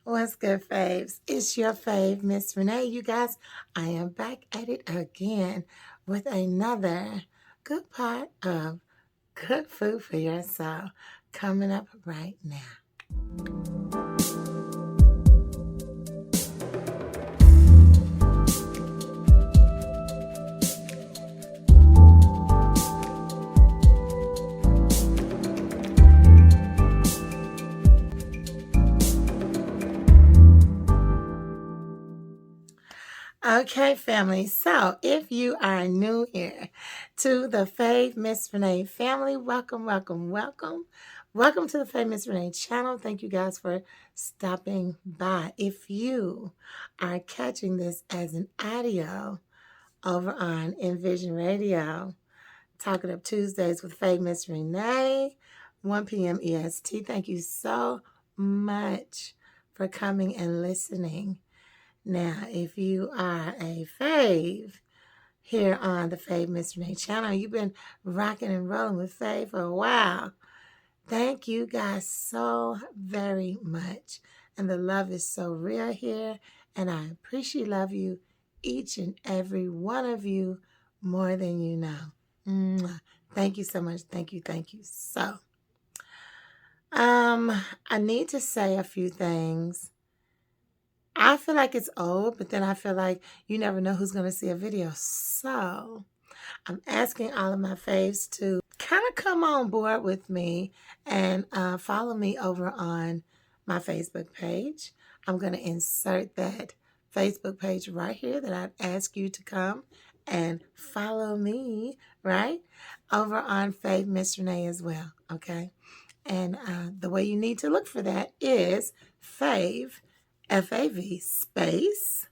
What's good, faves? It's your fave, Miss Renee. You guys, I am back at it again with another good part of good food for your soul coming up right now. Okay, family. So, if you are new here to the Fave Miss Renee family, welcome, welcome, welcome. Welcome to the Fave Miss Renee channel. Thank you guys for stopping by. If you are catching this as an audio over on Envision Radio, Talking Up Tuesdays with Fave Miss Renee, 1 p.m. EST, thank you so much for coming and listening. Now, if you are a fave here on the Fave Miss Renee channel, you've been rocking and rolling with Fave for a while. Thank you guys so very much. And the love is so real here. And I appreciate love you, each and every one of you, more than you know. Mwah. Thank you so much. Thank you. Thank you. So, I need to say a few things. I feel like it's old, but then I feel like you never know who's going to see a video. So I'm asking all of my faves to kind of come on board with me and follow me over on my Facebook page. I'm going to insert that Facebook page right here that I'd ask you to come and follow me, right? Over on Fave Miss Renee as well, okay? And the way you need to look for that is Fave, F-A-V, space,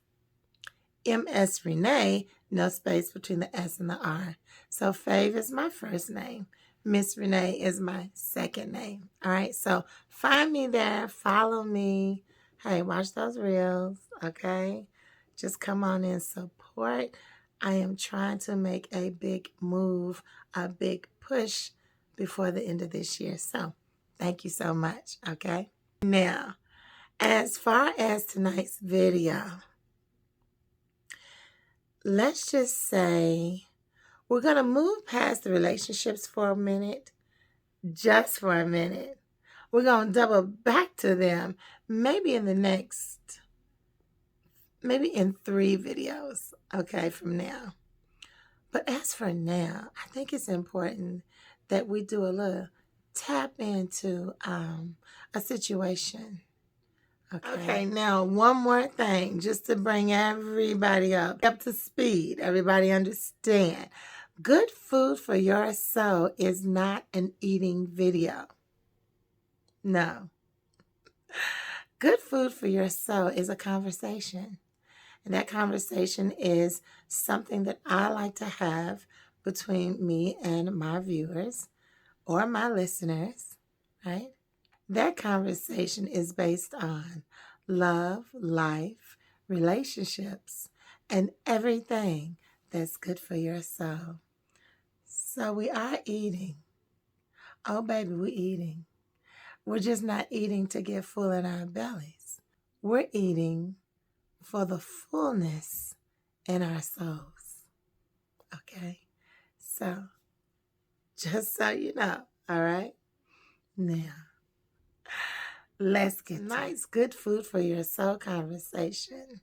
M-S Renee, no space between the S and the R. So Fave is my first name. Miss Renee is my second name. All right, so find me there, follow me. Hey, watch those reels, okay? Just come on and support. I am trying to make a big move, a big push before the end of this year. So thank you so much, okay? Now, as far as tonight's video, let's just say we're going to move past the relationships for a minute, just for a minute. We're going to double back to them maybe in 3 videos, okay, from now. But as for now, I think it's important that we do a little tap into a situation. Okay, now one more thing, just to bring everybody up to speed, everybody understand. Good food for your soul is not an eating video. No. Good food for your soul is a conversation. And that conversation is something that I like to have between me and my viewers or my listeners, right? That conversation is based on love, life, relationships, and everything that's good for your soul. So we are eating. Oh, baby, we're eating. We're just not eating to get full in our bellies. We're eating for the fullness in our souls. Okay? So, just so you know, all right? Now, let's get nice, good food for your soul conversation.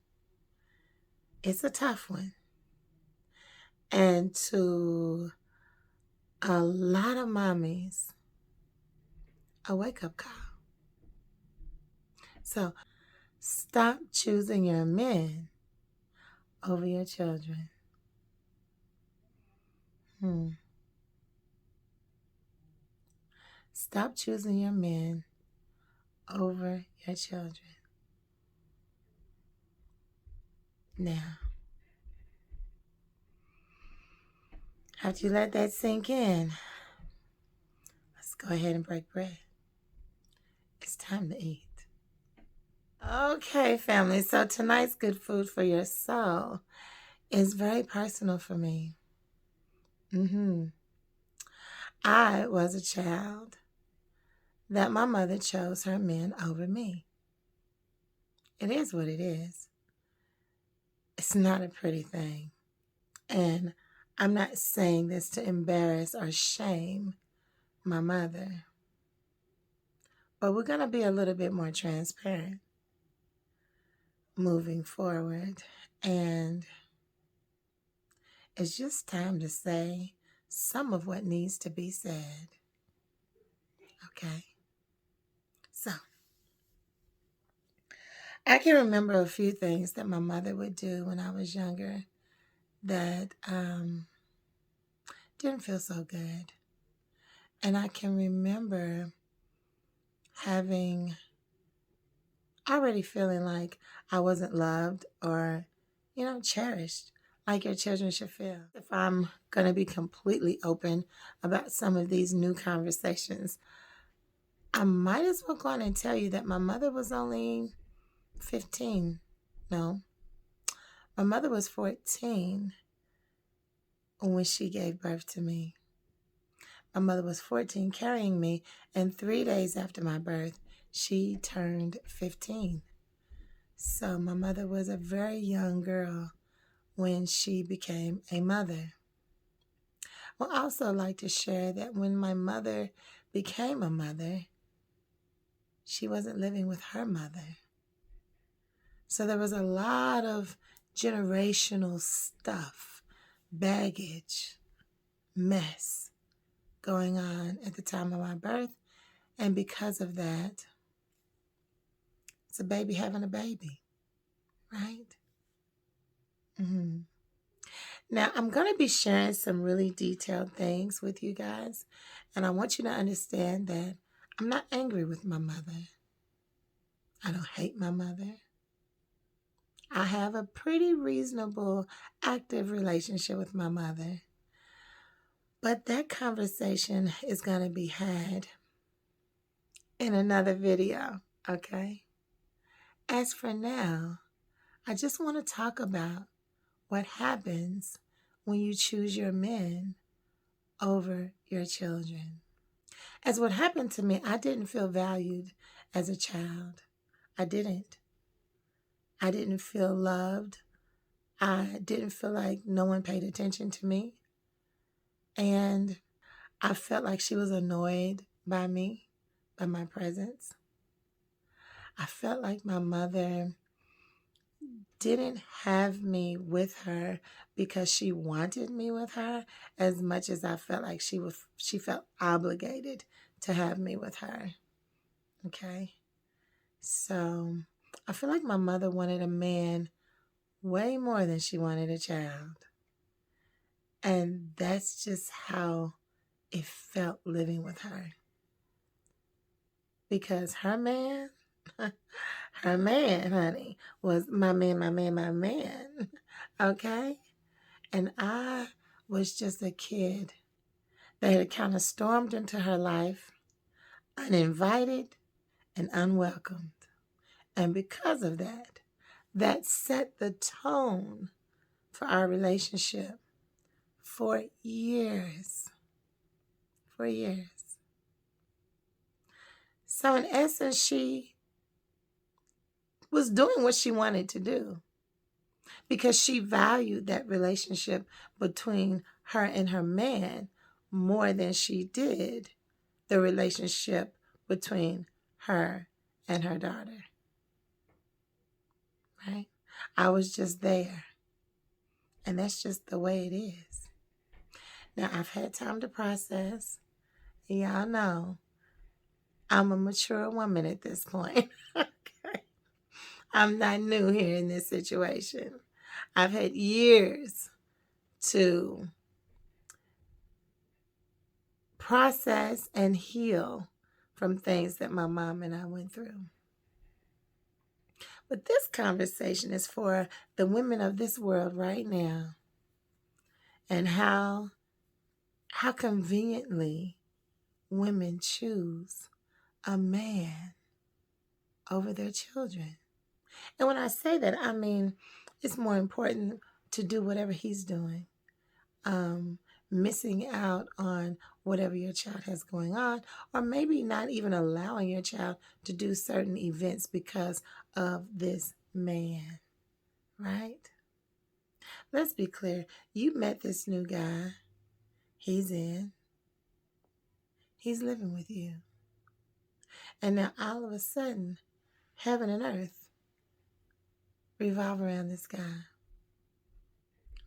It's a tough one. And to a lot of mommies, a wake-up call. So stop choosing your men over your children. Stop choosing your men over your children. Now, after you let that sink in, let's go ahead and break bread. It's time to eat. Okay, family, so tonight's good food for your soul is very personal for me. I was a child that my mother chose her men over me. It is what it is. It's not a pretty thing. And I'm not saying this to embarrass or shame my mother, but we're going to be a little bit more transparent moving forward. And it's just time to say some of what needs to be said. Okay? So, I can remember a few things that my mother would do when I was younger that didn't feel so good. And I can remember already feeling like I wasn't loved or, cherished like your children should feel. If I'm going to be completely open about some of these new conversations, I might as well go on and tell you that my mother was only 15. No, my mother was 14 when she gave birth to me. My mother was 14 carrying me, and 3 days after my birth, she turned 15. So my mother was a very young girl when she became a mother. Well, I also like to share that when my mother became a mother, she wasn't living with her mother. So there was a lot of generational stuff, baggage, mess going on at the time of my birth. And because of that, it's a baby having a baby, right? Mm-hmm. Now, I'm going to be sharing some really detailed things with you guys. And I want you to understand that I'm not angry with my mother. I don't hate my mother. I have a pretty reasonable, active relationship with my mother. But that conversation is going to be had in another video, okay? As for now, I just want to talk about what happens when you choose your men over your children. As what happened to me, I didn't feel valued as a child. I didn't feel loved. I didn't feel like no one paid attention to me. And I felt like she was annoyed by me, by my presence. I felt like my mother didn't have me with her because she wanted me with her as much as I felt like she felt obligated to have me with her. Okay? So I feel like my mother wanted a man way more than she wanted a child. And that's just how it felt living with her. Because her man, honey, was my man. Okay? And I was just a kid that had kind of stormed into her life, uninvited and unwelcomed. And because of that, that set the tone for our relationship for years. For years. So in essence, she was doing what she wanted to do because she valued that relationship between her and her man more than she did the relationship between her and her daughter. Right? I was just there. And that's just the way it is. Now, I've had time to process. Y'all know I'm a mature woman at this point. Okay? I'm not new here in this situation. I've had years to process and heal from things that my mom and I went through. But this conversation is for the women of this world right now and how conveniently women choose a man over their children. And when I say that, I mean it's more important to do whatever he's doing missing out on whatever your child has going on, or maybe not even allowing your child to do certain events because of this man, right? Let's be clear. You met this new guy. He's living with you. And now all of a sudden, heaven and earth revolve around this guy,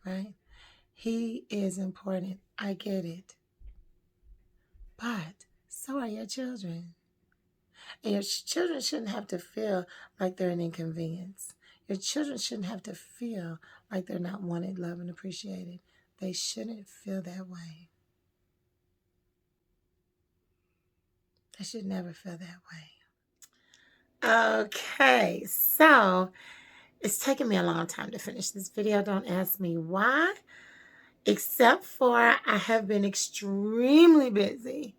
right? He is important. I get it. But so are your children. And your children shouldn't have to feel like they're an inconvenience. Your children shouldn't have to feel like they're not wanted, loved, and appreciated. They shouldn't feel that way. They should never feel that way. Okay, so it's taken me a long time to finish this video. Don't ask me why, except for I have been extremely busy.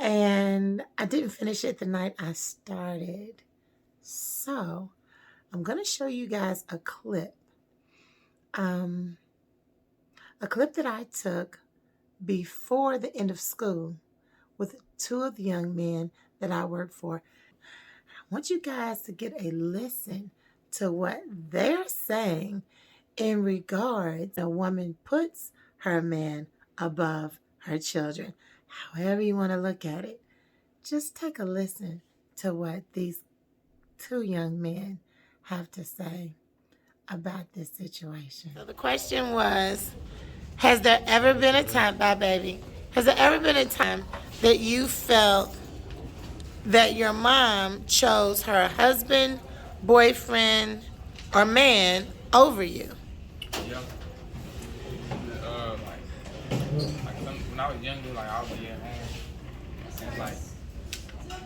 And I didn't finish it the night I started. So I'm going to show you guys a clip. A clip that I took before the end of school with two of the young men that I work for. I want you guys to get a listen to what they're saying in regards to a woman puts her man above her children. However you want to look at it, just take a listen to what these two young men have to say about this situation. So the question was, has there ever been a time, bye baby, has there ever been a time that you felt that your mom chose her husband, boyfriend, or man over you? Yeah. When I was younger, like I would be at home, and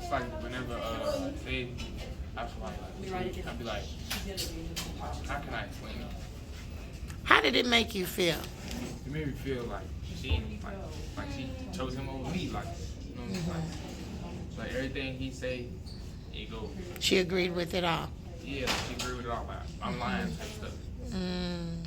it's like whenever they, I was I'd be like, how can I explain it? How did it make you feel? It made me feel like she chose him over me, like you know, like everything he say, it goes. She agreed with it all. Yeah, she agreed with it all. Like I'm lying type stuff.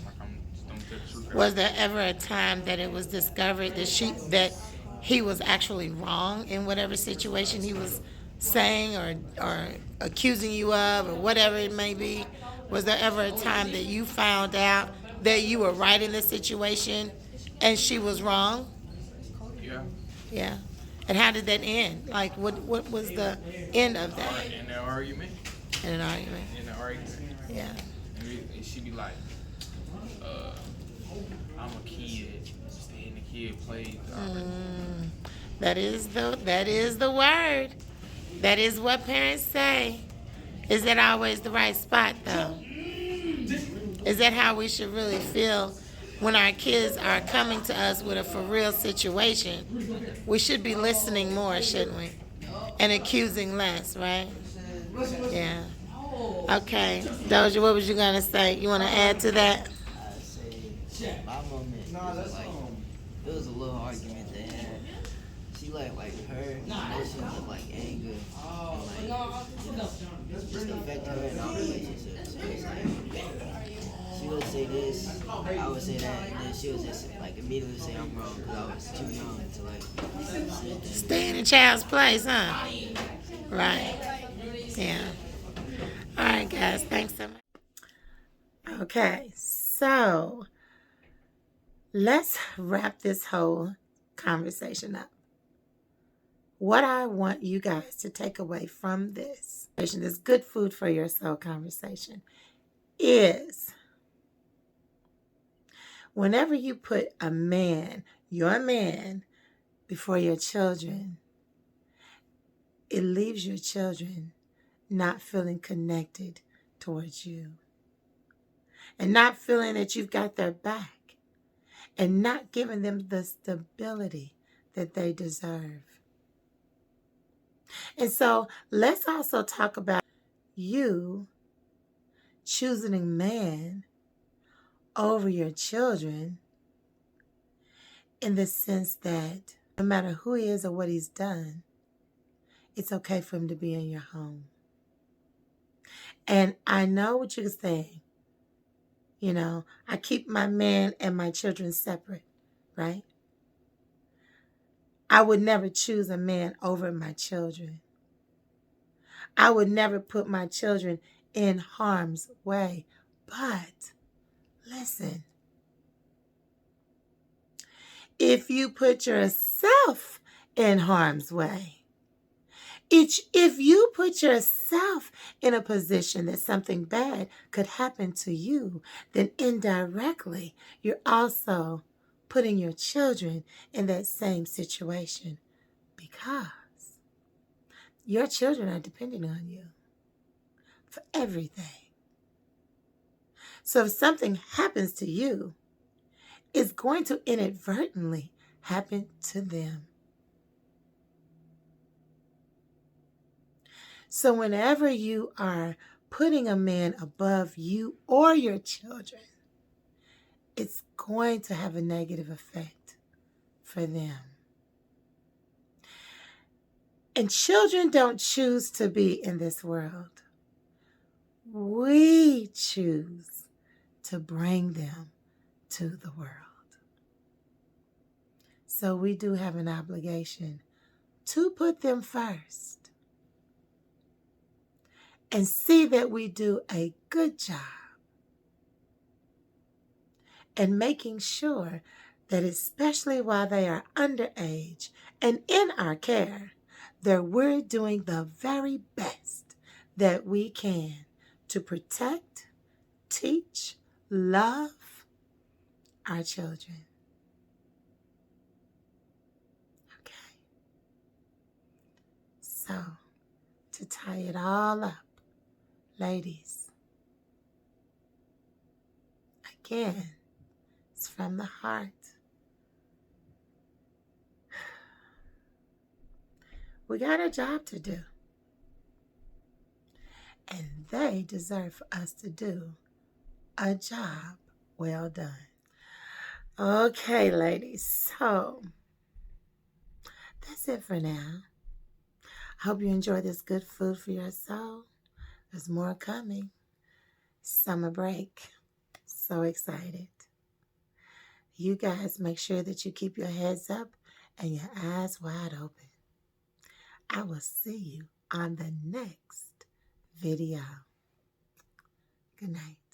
Like I'm just don't tell the truth. Was there ever a time that it was discovered that he was actually wrong in whatever situation he was saying or accusing you of or whatever it may be? Was there ever a time that you found out that you were right in the situation and she was wrong? Yeah. Yeah. And how did that end? Like, what was the end of that? In the argument. In an argument? In the argument. Yeah. And she'd be like, I'm a kid. Stay in the kid place. That is the word. That is what parents say. Is that always the right spot, though? Is that how we should really feel when our kids are coming to us with a for real situation? We should be listening more, shouldn't we? And accusing less, right? Yeah. Okay. Doja, what was you going to say? You want to add to that? I say my moment was like, it was a little argument they had. She like her emotions of like anger and just affect her in our relationship. So it's like she would say this, I would say that, and then she would just like immediately say I'm wrong because I was too young to like see it. Stay in a child's place, huh? Right. Yeah. All right, guys. Thanks so much. Okay, so let's wrap this whole conversation up. What I want you guys to take away from this good food for your soul conversation is whenever you put a man, your man, before your children, it leaves your children not feeling connected towards you and not feeling that you've got their back and not giving them the stability that they deserve. And so let's also talk about you choosing a man over your children in the sense that no matter who he is or what he's done, it's okay for him to be in your home. And I know what you're saying. You know, I keep my man and my children separate, right? I would never choose a man over my children. I would never put my children in harm's way. But listen, if you put yourself in harm's way, if you put yourself in a position that something bad could happen to you, then indirectly you're also putting your children in that same situation because your children are depending on you for everything. So if something happens to you, it's going to inadvertently happen to them. So whenever you are putting a man above you or your children, it's going to have a negative effect for them. And children don't choose to be in this world. We choose to bring them to the world. So we do have an obligation to put them first and see that we do a good job and making sure that especially while they are underage and in our care, that we're doing the very best that we can to protect, teach, love our children. Okay. So, to tie it all up, ladies, again, it's from the heart. We got a job to do. And they deserve for us to do a job well done. Okay, ladies, so that's it for now. I hope you enjoy this good food for your soul. There's more coming. Summer break. So excited. You guys make sure that you keep your heads up and your eyes wide open. I will see you on the next video. Good night.